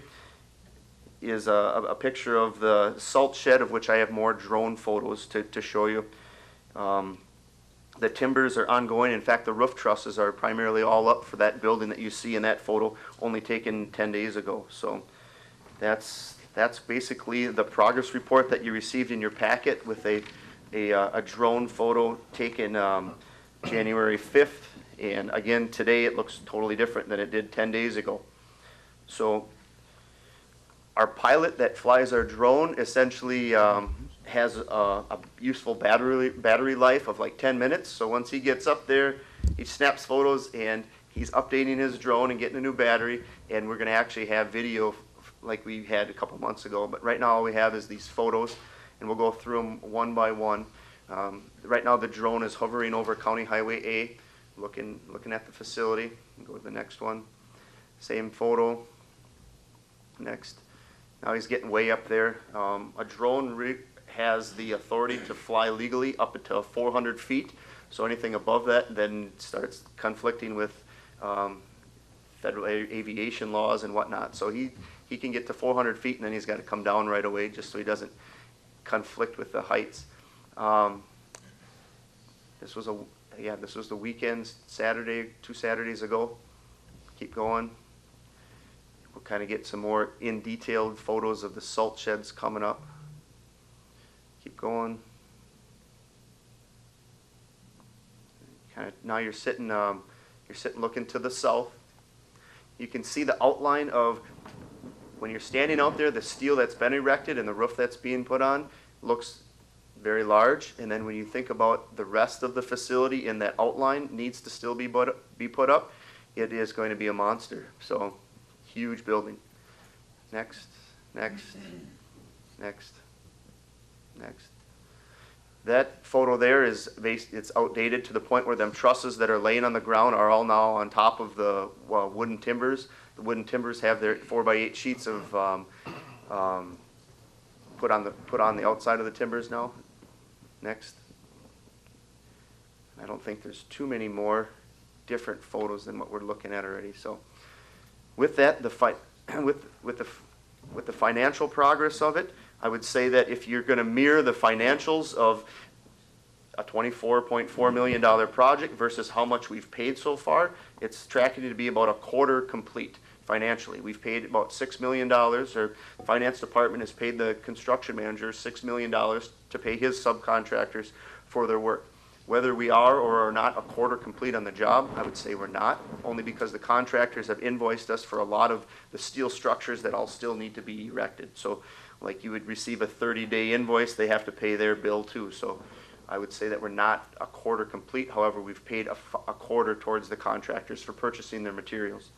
is a picture of the salt shed, of which I have more drone photos to show you. The timbers are ongoing. In fact, the roof trusses are primarily all up for that building that you see in that photo, only taken 10 days ago. So that's basically the progress report that you received in your packet, with a drone photo taken January 5th. And again, today it looks totally different than it did 10 days ago. So our pilot that flies our drone essentially has a useful battery life of like 10 minutes. So once he gets up there, he snaps photos and he's updating his drone and getting a new battery. And we're going to actually have video like we had a couple months ago. But right now all we have is these photos, and we'll go through them one by one. Right now the drone is hovering over County Highway A, looking at the facility. Go to the next one. Same photo. Next. Now he's getting way up there. A drone has the authority to fly legally up until 400 feet. So anything above that then starts conflicting with federal aviation laws and whatnot. So he can get to 400 feet, and then he's got to come down right away just so he doesn't conflict with the heights. This was the weekend, Saturday, 2 Saturdays ago. Keep going. We'll kind of get some more in-detailed photos of the salt sheds coming up. Keep going. Kind of now you're sitting looking to the south. You can see the outline of, when you're standing out there, the steel that's been erected and the roof that's being put on looks very large. And then when you think about the rest of the facility in that outline needs to still be put up, it is going to be a monster. So huge building. Next, next, next, next. That photo there it's outdated to the point where them trusses that are laying on the ground are all now on top of the wooden timbers. The wooden timbers have their 4x8 sheets of put on the outside of the timbers now. Next. I don't think there's too many more different photos than what we're looking at already. So with that, with the financial progress of it, I would say that if you're going to mirror the financials of a $24.4 million project versus how much we've paid so far, it's tracking to be about a quarter complete financially. We've paid about $6 million, or the finance department has paid the construction manager $6 million to pay his subcontractors for their work. Whether we are or are not a quarter complete on the job, I would say we're not, only because the contractors have invoiced us for a lot of the steel structures that all still need to be erected. So like you would receive a 30-day invoice, they have to pay their bill too. So I would say that we're not a quarter complete. However, we've paid a quarter towards the contractors for purchasing their materials.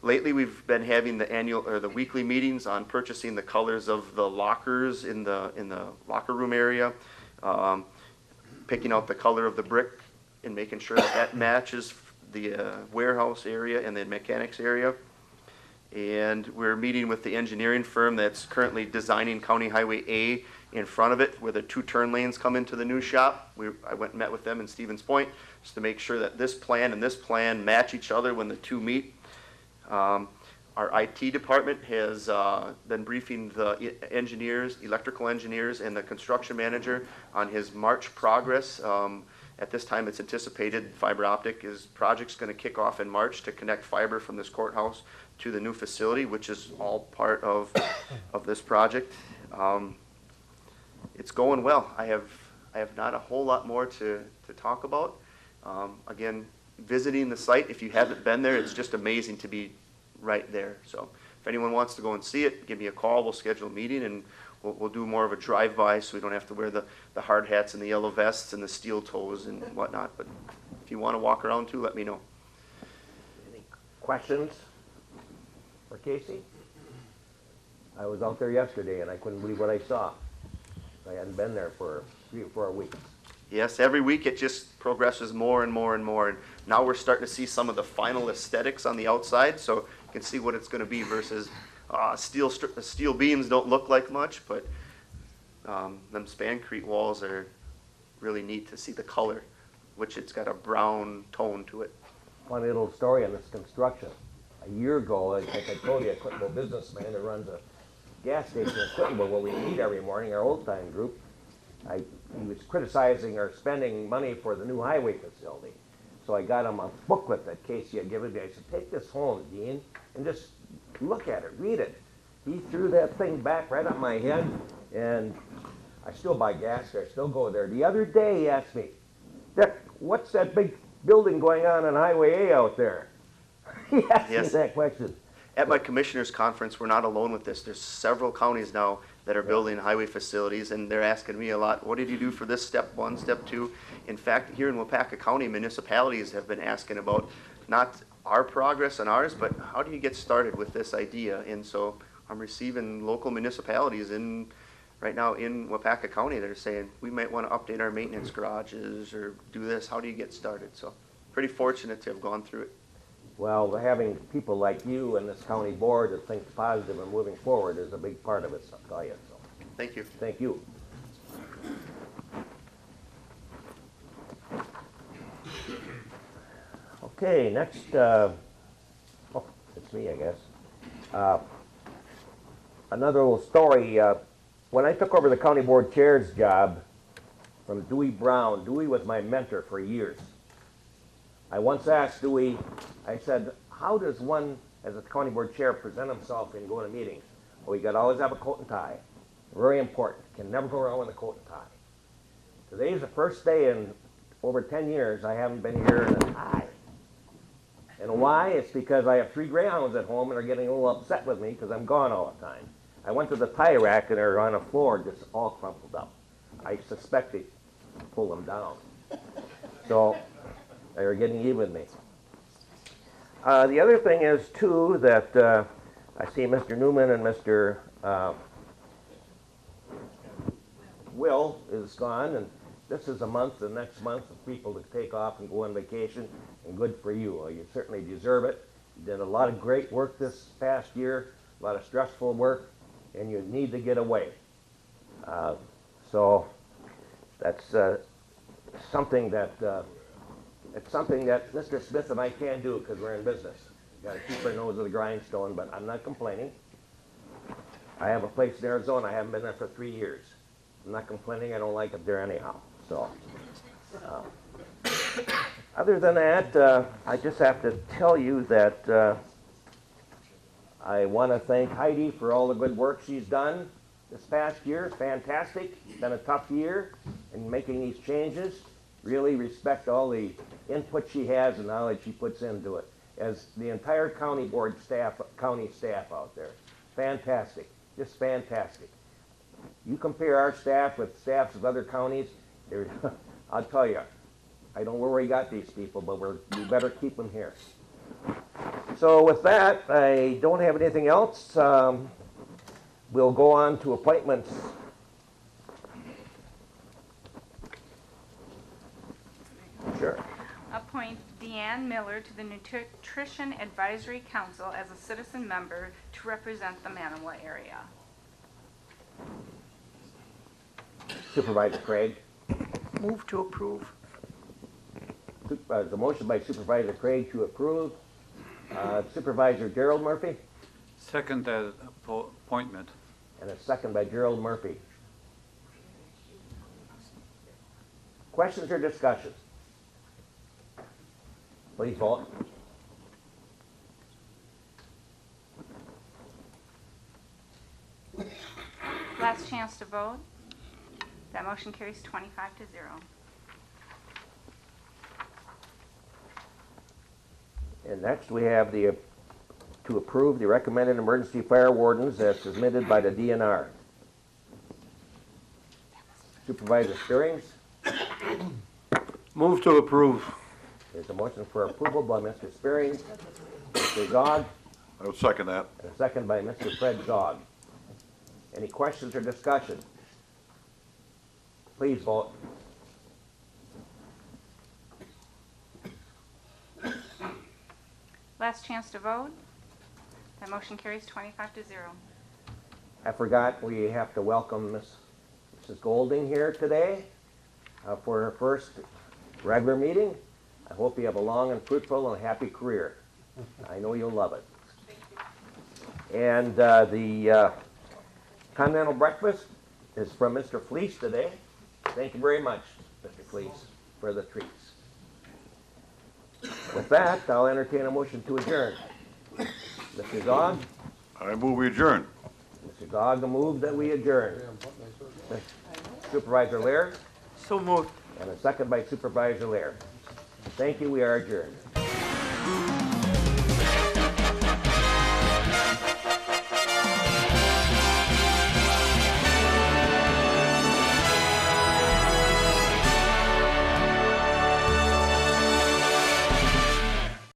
Lately, we've been having the annual or the weekly meetings on purchasing the colors of the lockers in the locker room area, picking out the color of the brick and making sure that that matches the warehouse area and the mechanics area. And we're meeting with the engineering firm that's currently designing County Highway A in front of it, where the 2 turn lanes come into the new shop. I went and met with them in Stevens Point just to make sure that this plan and this plan match each other when the 2 meet. Our IT department has been briefing the engineers, electrical engineers, and the construction manager on his March progress. At this time, it's anticipated fiber optic project's going to kick off in March to connect fiber from this courthouse to the new facility, which is all part of this project. It's going well. I have not a whole lot more to talk about. Again, visiting the site, if you haven't been there, it's just amazing to be right there. So if anyone wants to go and see it, give me a call. We'll schedule a meeting, and we'll do more of a drive-by so we don't have to wear the hard hats and the yellow vests and the steel toes and whatnot. But if you want to walk around too, let me know. Any questions for Casey? I was out there yesterday and I couldn't believe what I saw. I hadn't been there for 3 or 4 weeks. Yes, every week it just progresses more and more and more. And now we're starting to see some of the final aesthetics on the outside, so you can see what it's going to be versus steel beams don't look like much, but them Spancrete walls are really neat to see the color, which it's got a brown tone to it. Funny little story on this construction. A year ago, I think I told you, a Clintonville businessman that runs a gas station in Clintonville where we meet every morning, our old time group. He was criticizing our spending money for the new highway facility. So I got him a booklet that Casey had given me. I said, take this home, Dean, and just look at it, read it. He threw that thing back right on my head, and I still buy gas there, I still go there. The other day he asked me, Dick, what's that big building going on Highway A out there? He asked me that question. At my commissioners conference, we're not alone with this. There's several counties now that are building highway facilities, and they're asking me a lot, what did you do for this step 1, step 2? In fact, here in Waupaca County, municipalities have been asking about not our progress and ours, but how do you get started with this idea? And so I'm receiving local municipalities right now in Waupaca County that are saying, we might want to update our maintenance garages or do this. How do you get started? So pretty fortunate to have gone through it. Well, having people like you and this county board that think positive and moving forward is a big part of it, so I'll tell you. So. Thank you. Thank you. Okay, next, it's me, I guess. Another little story. When I took over the county board chair's job from Dewey Brown, Dewey was my mentor for years. I once asked Dewey, I said, how does one, as a county board chair, present himself in going to meetings? Well, you got to always have a coat and tie. Very important. Can never go wrong with a coat and tie. Today is the first day in over 10 years I haven't been here in a tie. And why? It's because I have 3 greyhounds at home and they're getting a little upset with me because I'm gone all the time. I went to the tie rack and they're on the floor just all crumpled up. I suspect they pulled them down. So they were getting even with me. The other thing is, too, that I see Mr. Newman and Mr. Will is gone, and this is a month, the next month, for people to take off and go on vacation, and good for you. You certainly deserve it. You did a lot of great work this past year, a lot of stressful work, and you need to get away. So that's something that it's something that Mr. Smith and I can't do because we're in business. We've got to keep our nose to the grindstone, but I'm not complaining. I have a place in Arizona. I haven't been there for 3 years. I'm not complaining. I don't like it there anyhow. So, other than that, I just have to tell you that I want to thank Heidi for all the good work she's done this past year. Fantastic. It's been a tough year in making these changes. Really respect all the input she has and knowledge she puts into it. As the entire county board staff, county staff out there. Fantastic. Just fantastic. You compare our staff with staffs of other counties, I'll tell you, I don't know where we got these people, but we better keep them here. So with that, I don't have anything else. We'll go on to appointments. Sure. Appoint Deanne Miller to the Nutrition Advisory Council as a citizen member to represent the Manawa area. Supervisor Craig. Move to approve. The motion by Supervisor Craig to approve. Supervisor Gerald Murphy. Second that appointment. And a second by Gerald Murphy. Questions or discussions? Please vote. Last chance to vote. That motion carries 25 to 0. And next we have to approve the recommended emergency fire wardens as submitted by the DNR. Supervisor Spearings. Move to approve. There's a motion for approval by Mr. Spearings. Mr. Zog. I would second that. And a second by Mr. Fred Zog. Any questions or discussion? Please vote. Last chance to vote. That motion carries 25 to 0. I forgot we have to welcome Mrs. Golding here today for her first regular meeting. I hope you have a long and fruitful and happy career. I know you'll love it. And the continental breakfast is from Mr. Fleece today. Thank you very much, Mr. Fleece, for the treats. With that, I'll entertain a motion to adjourn. Mr. Zog? I move we adjourn. Mr. Zog, moved that we adjourn. Supervisor Laird? So moved. And a second by Supervisor Laird. Thank you, we are adjourned.